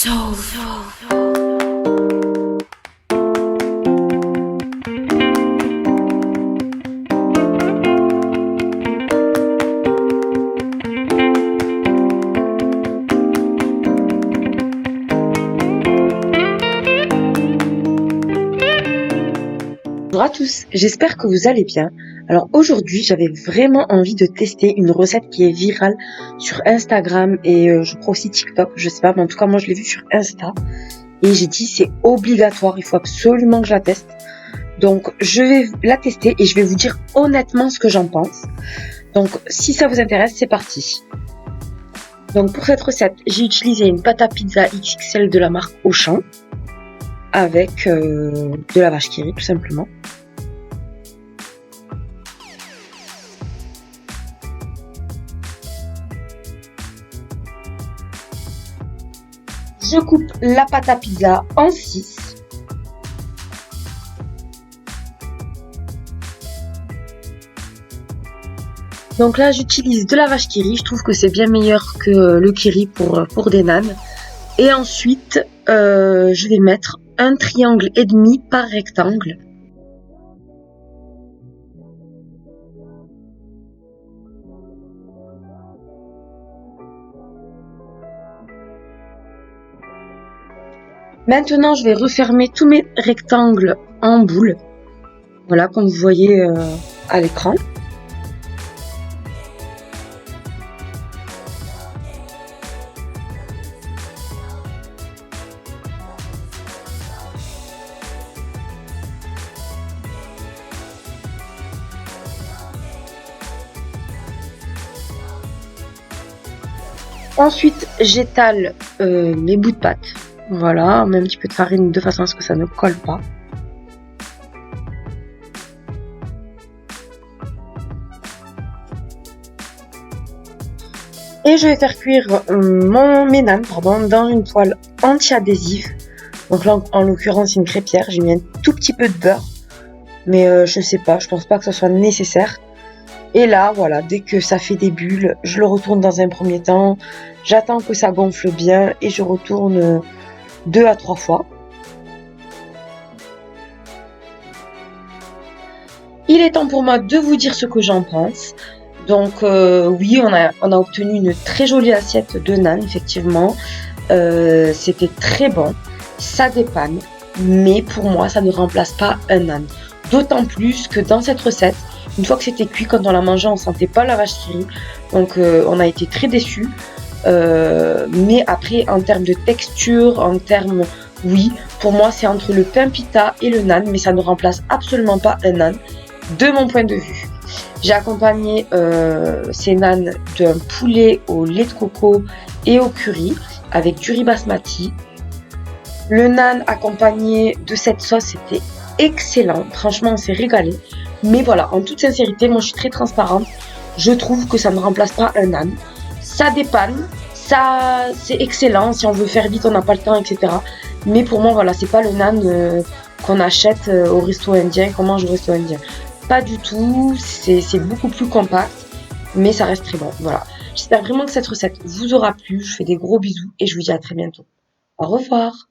Bonjour à tous, j'espère que vous allez bien. Alors aujourd'hui, j'avais vraiment envie de tester une recette qui est virale sur Instagram et je crois aussi TikTok, je sais pas, mais en tout cas moi je l'ai vue sur Insta et j'ai dit c'est obligatoire, il faut absolument que je la teste. Donc je vais la tester et je vais vous dire honnêtement ce que j'en pense. Donc si ça vous intéresse, c'est parti. Donc pour cette recette, j'ai utilisé une pâte à pizza XXL de la marque Auchan avec de la vache qui rit tout simplement. Je coupe la pâte à pizza en 6. Donc là, j'utilise de la vache qui rit. Je trouve que c'est bien meilleur que le kiri pour des nanes. Et ensuite, je vais mettre un triangle et demi par rectangle. Maintenant, je vais refermer tous mes rectangles en boule. Voilà, comme vous voyez à l'écran. Ensuite, j'étale mes bouts de pâte. Voilà, on met un petit peu de farine de façon à ce que ça ne colle pas. Et je vais faire cuire mes nanes dans une poêle anti-adhésive. Donc là, en l'occurrence, une crêpière. J'ai mis un tout petit peu de beurre. Mais je sais pas, je pense pas que ça soit nécessaire. Et là, voilà, dès que ça fait des bulles, je le retourne dans un premier temps. J'attends que ça gonfle bien et je retourne 2 à 3 fois. Il est temps pour moi de vous dire ce que j'en pense. Donc oui, on a obtenu une très jolie assiette de nan, effectivement. C'était très bon. Ça dépanne, mais pour moi, ça ne remplace pas un nan. D'autant plus que dans cette recette, une fois que c'était cuit, quand on l'a mangé, on sentait pas la vache qui rit. Donc on a été très déçus. Mais après, en termes de texture, en termes, oui, pour moi, c'est entre le pain pita et le nan, mais ça ne remplace absolument pas un nan, de mon point de vue. J'ai accompagné ces nanes d'un poulet au lait de coco et au curry, avec du riz basmati. Le nan accompagné de cette sauce était excellent, franchement on s'est régalé. Mais voilà, en toute sincérité, moi je suis très transparente, je trouve que ça ne remplace pas un nan. Ça dépanne, ça c'est excellent, si on veut faire vite, on n'a pas le temps, etc. Mais pour moi, voilà, c'est pas le nan qu'on achète au resto indien, qu'on mange au resto indien. Pas du tout, c'est beaucoup plus compact, mais ça reste très bon. Voilà, j'espère vraiment que cette recette vous aura plu, je vous fais des gros bisous et je vous dis à très bientôt. Au revoir.